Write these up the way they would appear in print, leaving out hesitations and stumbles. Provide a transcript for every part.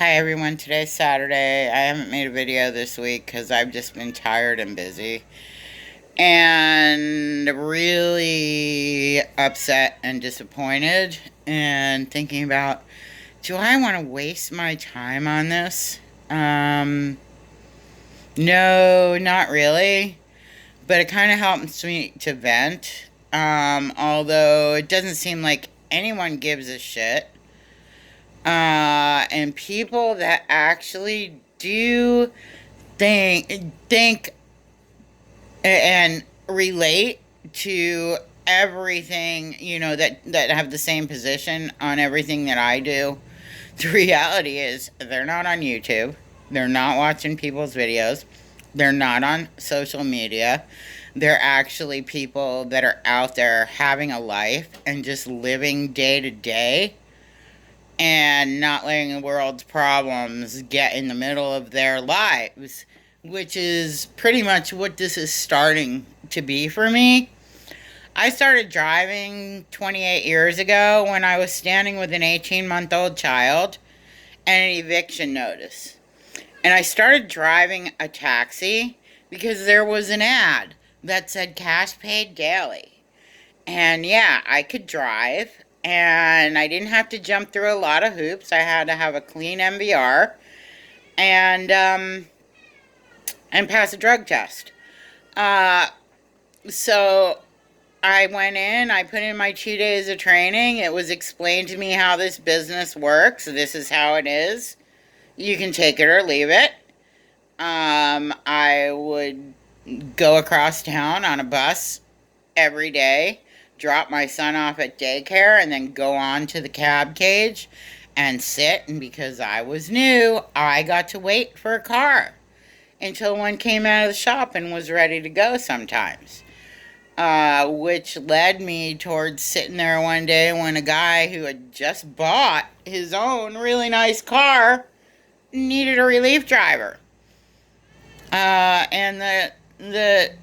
Hi everyone, today's Saturday. I haven't made a video this week because I've just been tired and busy and really upset and disappointed and thinking about, do I want to waste my time on this? No, not really, but it kind of helps me to vent. Although it doesn't seem like anyone gives a shit. And people that actually do think and relate to everything, that have the same position on everything that I do. The reality is they're not on YouTube. They're not watching people's videos. They're not on social media. They're actually people that are out there having a life and just living day to day and not letting the world's problems get in the middle of their lives, which is pretty much what this is starting to be for me. I started driving 28 years ago when I was standing with an 18-month-old child and an eviction notice. And I started driving a taxi because there was an ad that said cash paid daily. And yeah, I could drive, and I didn't have to jump through a lot of hoops. I had to have a clean MVR and pass a drug test. Uh, so I went in, I put in my 2 days of training. It was explained to me how this business works. This is how it is. You can take it or leave it. I would go across town on a bus every day, drop my son off at daycare, and then go on to the cab cage and sit. And because I was new, I got to wait for a car until one came out of the shop and was ready to go sometimes. Which led me towards sitting there one day when a guy who had just bought his own really nice car needed a relief driver. And the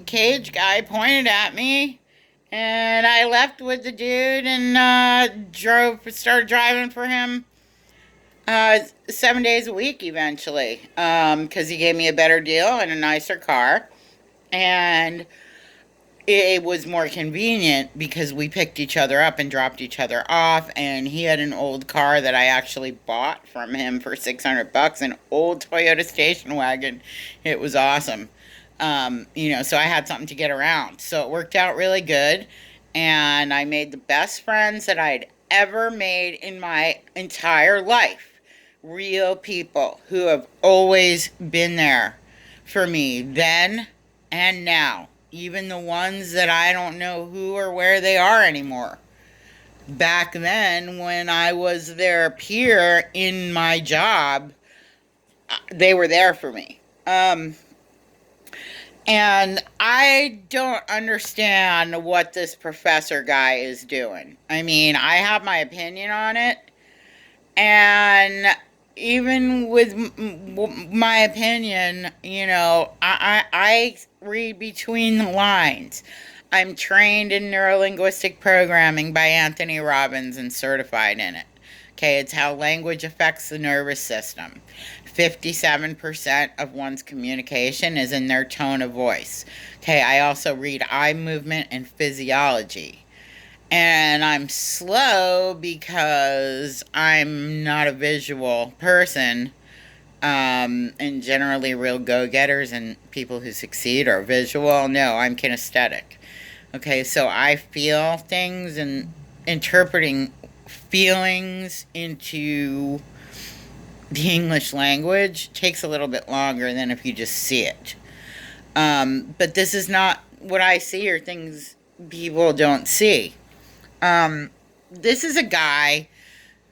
cage guy pointed at me, and I left with the dude and started driving for him 7 days a week eventually, because he gave me a better deal and a nicer car, and it was more convenient because we picked each other up and dropped each other off, and he had an old car that I actually bought from him for $600, an old Toyota station wagon. It was awesome. So I had something to get around. So it worked out really good, and I made the best friends that I'd ever made in my entire life. Real people who have always been there for me then and now. Even the ones that I don't know who or where they are anymore. Back then, when I was their peer in my job, they were there for me. And I don't understand what this professor guy is doing. I mean, I have my opinion on it. And even with my opinion, I read between the lines. I'm trained in neurolinguistic programming by Anthony Robbins and certified in it. Okay, it's how language affects the nervous system. 57% of one's communication is in their tone of voice. Okay, I also read eye movement and physiology. And I'm slow because I'm not a visual person. And generally real go-getters and people who succeed are visual. No, I'm kinesthetic. Okay, so I feel things, and interpreting feelings into the English language takes a little bit longer than if you just see it. But this is not what I see, or things people don't see. This is a guy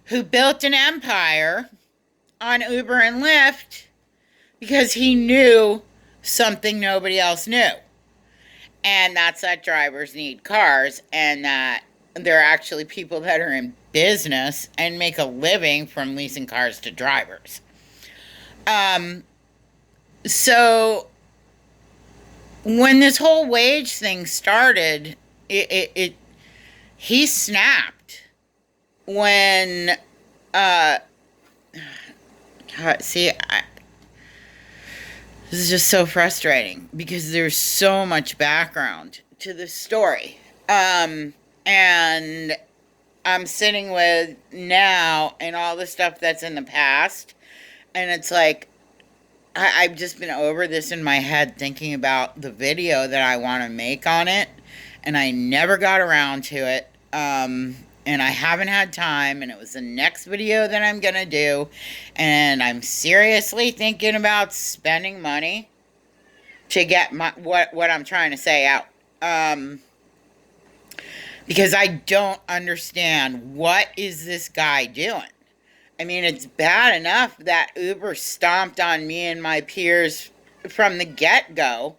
who built an empire on Uber and Lyft because he knew something nobody else knew. And that's that drivers need cars, and that there are actually people that are in business and make a living from leasing cars to drivers. So when this whole wage thing started, he snapped when See, this is just so frustrating because there's so much background to this story. And I'm sitting with now and all the stuff that's in the past. And it's like, I've just been over this in my head thinking about the video that I want to make on it. And I never got around to it. And I haven't had time. And it was the next video that I'm going to do. And I'm seriously thinking about spending money to get what I'm trying to say out. Because I don't understand, what is this guy doing? I mean, it's bad enough that Uber stomped on me and my peers from the get-go.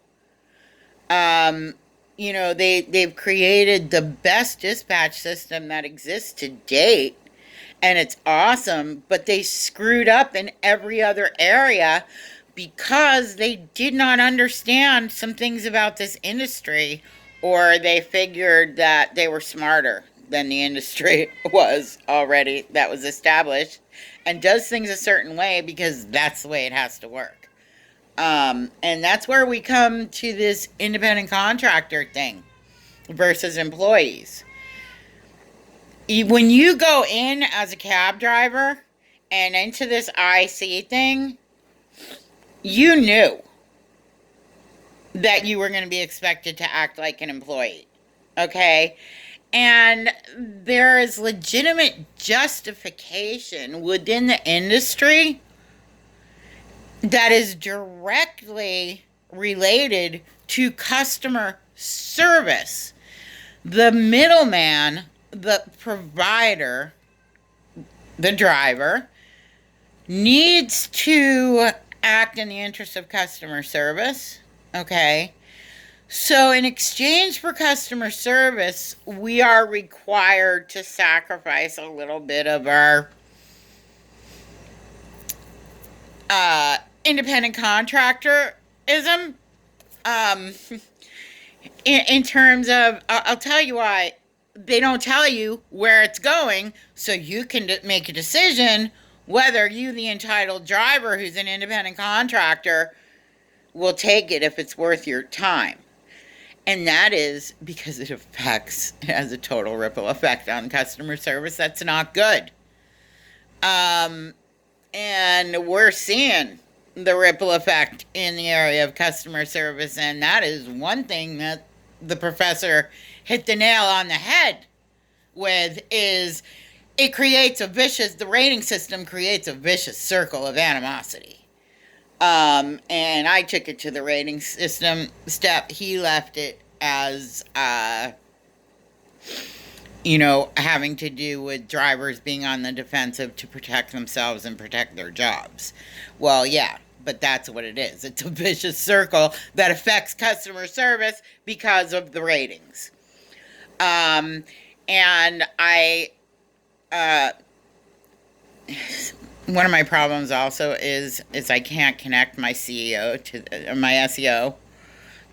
You know, they've created the best dispatch system that exists to date, and it's awesome, but they screwed up in every other area because they did not understand some things about this industry, or they figured that they were smarter than the industry was already, that was established, and does things a certain way because that's the way it has to work. And that's where we come to this independent contractor thing versus employees. When you go in as a cab driver and into this IC thing, you knew that you were going to be expected to act like an employee. Okay? And there is legitimate justification within the industry that is directly related to customer service. The middleman, the provider, the driver, needs to act in the interest of customer service. Okay? So in exchange for customer service, we are required to sacrifice a little bit of our independent contractorism. In terms of, I'll tell you why. They don't tell you where it's going, so you can make a decision whether you, the entitled driver who's an independent contractor, will take it if it's worth your time. And that is because it has a total ripple effect on customer service that's not good. And we're seeing the ripple effect in the area of customer service, and that is one thing that the professor hit the nail on the head with, is the rating system creates a vicious circle of animosity. And I took it to the rating system step. He left it as, having to do with drivers being on the defensive to protect themselves and protect their jobs. Well, yeah, but that's what it is. It's a vicious circle that affects customer service because of the ratings. And one of my problems also is I can't connect my SEO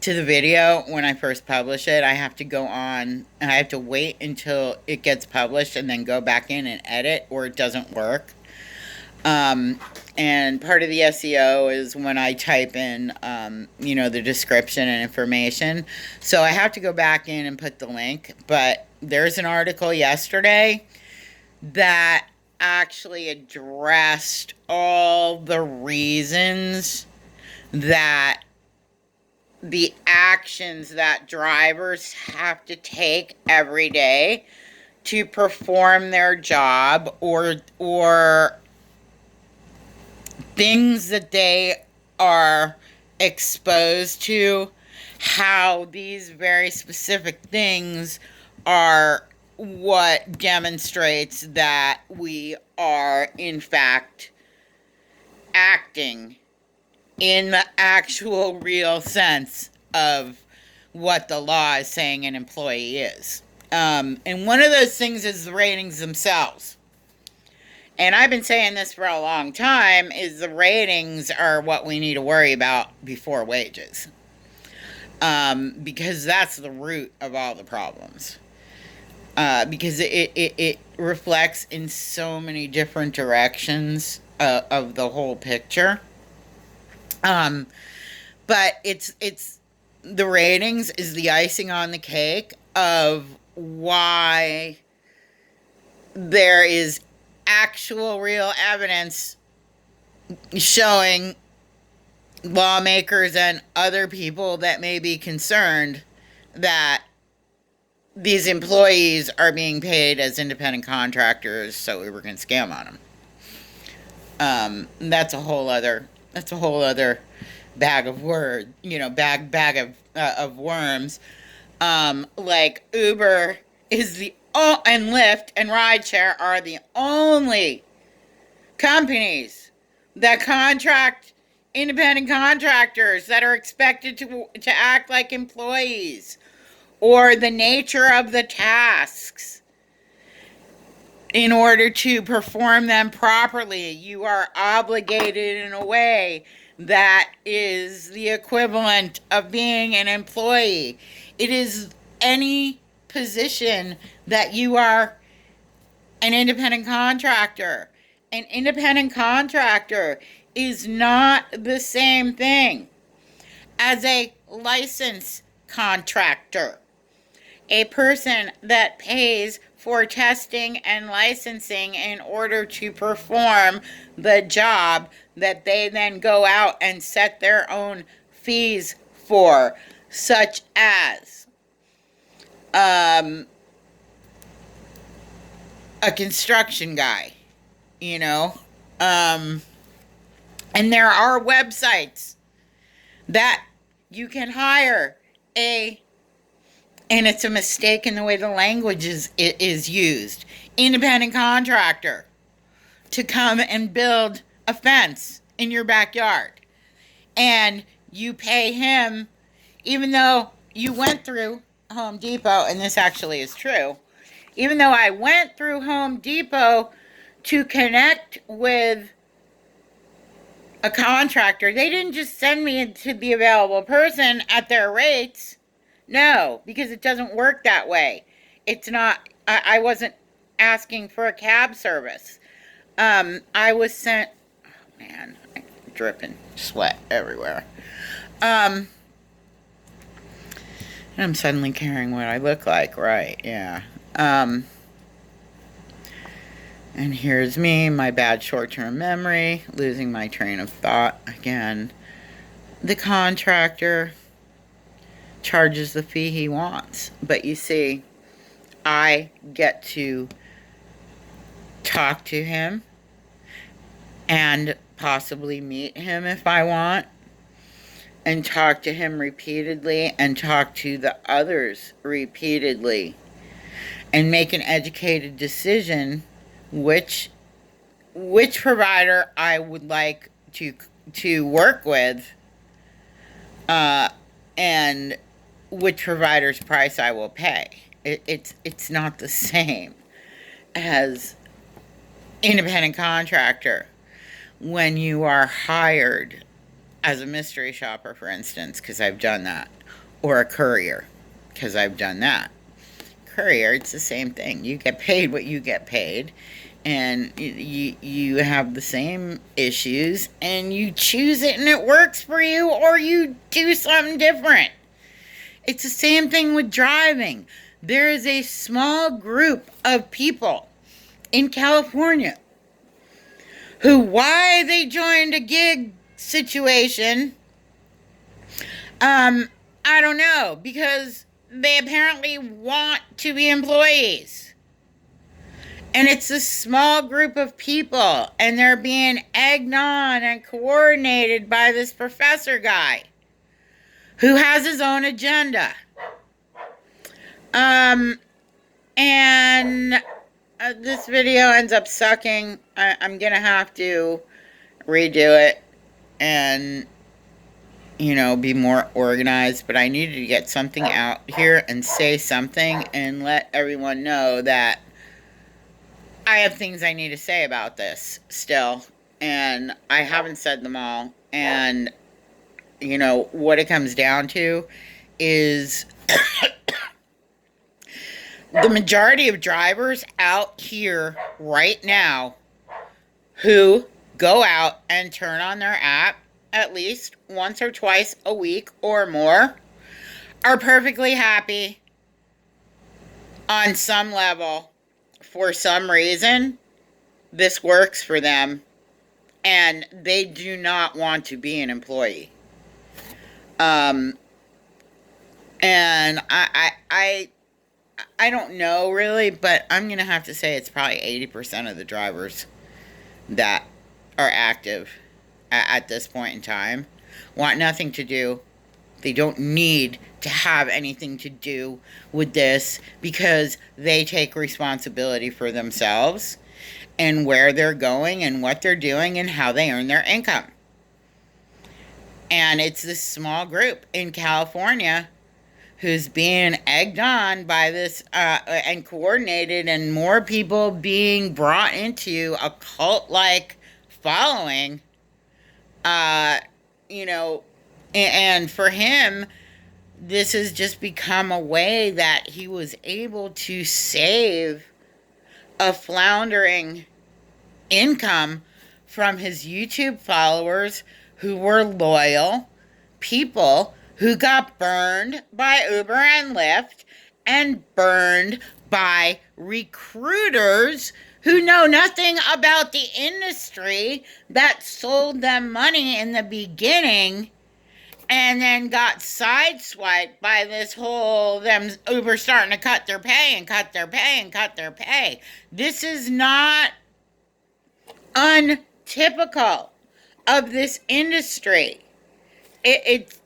to the video when I first publish it. I have to go on and I have to wait until it gets published and then go back in and edit, or it doesn't work. And part of the SEO is when I type in, the description and information. So I have to go back in and put the link. But there's an article yesterday that actually addressed all the reasons that the actions that drivers have to take every day to perform their job, or things that they are exposed to, how these very specific things are what demonstrates that we are, in fact, acting in the actual real sense of what the law is saying an employee is. And one of those things is the ratings themselves. And I've been saying this for a long time, is the ratings are what we need to worry about before wages. Because that's the root of all the problems. Because it reflects in so many different directions. of the whole picture. But it's the ratings is the icing on the cake of why there is actual real evidence showing lawmakers and other people that may be concerned that these employees are being paid as independent contractors, so we were going to scam on them. That's a whole other bag of bag of worms. Like Uber is and Lyft and Rideshare are the only companies that contract independent contractors that are expected to act like employees, or the nature of the tasks. In order to perform them properly, you are obligated in a way that is the equivalent of being an employee. It is any position that you are an independent contractor. An independent contractor is not the same thing as a licensed contractor. A person that pays for testing and licensing in order to perform the job that they then go out and set their own fees for, such as a construction guy, and there are websites that you can hire and it's a mistake in the way the language is used, independent contractor to come and build a fence in your backyard. And you pay him, even though you went through Home Depot, and this actually is true, even though I went through Home Depot to connect with a contractor, they didn't just send me to the available person at their rates. No, because it doesn't work that way. It's not, I wasn't asking for a cab service. I was sent, oh man, I'm dripping sweat everywhere. I'm suddenly caring what I look like, right, yeah. And here's me, my bad short-term memory, losing my train of thought again. The contractor charges the fee he wants. But you see, I get to talk to him and possibly meet him if I want, and talk to him repeatedly and talk to the others repeatedly and make an educated decision which provider I would like to work with, and which provider's price I will pay. It's not the same as independent contractor when you are hired as a mystery shopper, for instance, because I've done that, or a courier, because I've done that. Courier, it's the same thing. You get paid what you get paid, and you have the same issues, and you choose it and it works for you, or you do something different. It's the same thing with driving. There is a small group of people in California who, why they joined a gig situation, I don't know, because they apparently want to be employees. And it's a small group of people, and they're being egged on and coordinated by this professor guy who has his own agenda. This video ends up sucking. I'm going to have to redo it and, be more organized. But I needed to get something out here and say something and let everyone know that I have things I need to say about this still. And I haven't said them all. And, what it comes down to is the majority of drivers out here right now who go out and turn on their app at least once or twice a week or more are perfectly happy on some level. For some reason, this works for them, and they do not want to be an employee. And I don't know really, but I'm going to have to say it's probably 80% of the drivers that are active at this point in time want nothing to do. They don't need to have anything to do with this because they take responsibility for themselves and where they're going and what they're doing and how they earn their income. And it's this small group in California who's being egged on by this and coordinated, and more people being brought into a cult-like following, you know, and for him, this has just become a way that he was able to save a floundering income from his YouTube followers who were loyal people who got burned by Uber and Lyft and burned by recruiters who know nothing about the industry that sold them money in the beginning and then got sideswiped by this whole them Uber starting to cut their pay and cut their pay and cut their pay. This is not untypical of this industry. It's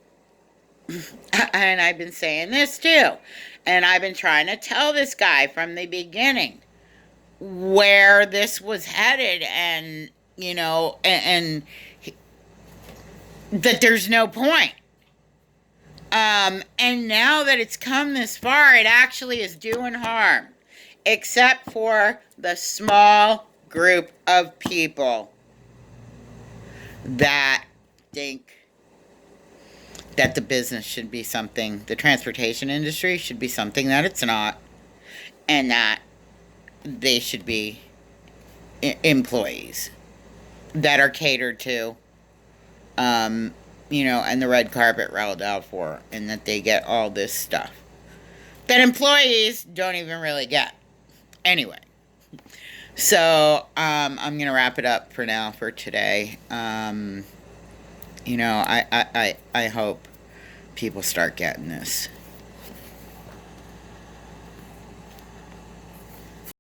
and I've been saying this too, and I've been trying to tell this guy from the beginning where this was headed, and you know, and that there's no point. And now that it's come this far, it actually is doing harm, except for the small group of people that think that the business should be something, the transportation industry should be something that it's not, and that they should be employees that are catered to, you know, and the red carpet rolled out for, and that they get all this stuff that employees don't even really get. Anyway, so I'm going to wrap it up for now for today. You know, I hope people start getting this.